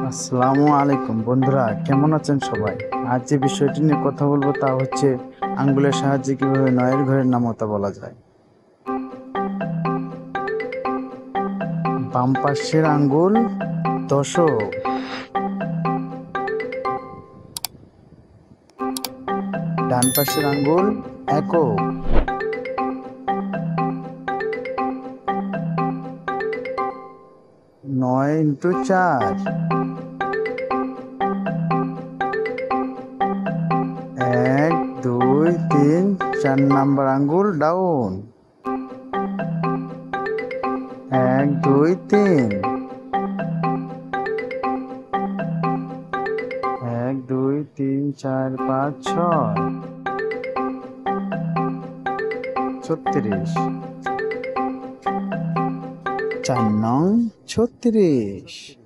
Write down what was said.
আসসালামু আলাইকুম বন্ধুরা, কেমন আছেন সবাই? আজ যে বিষয়টি নিয়ে কথা বলবো তা হচ্ছে আঙ্গুলের সাহায্যে কিভাবে নয়ের ঘরের নামতা বলা যায়। বাম পাশের আঙ্গুল দশক, ডান পাশের আঙ্গুল একক, নয় ইন্টু চার, এক দুই তিন, 4 নাম্বার আঙ্গুল ডাউন, এক দুই তিন, এক দুই তিন চার পাঁচ ছয়, 36, 4 নং 36।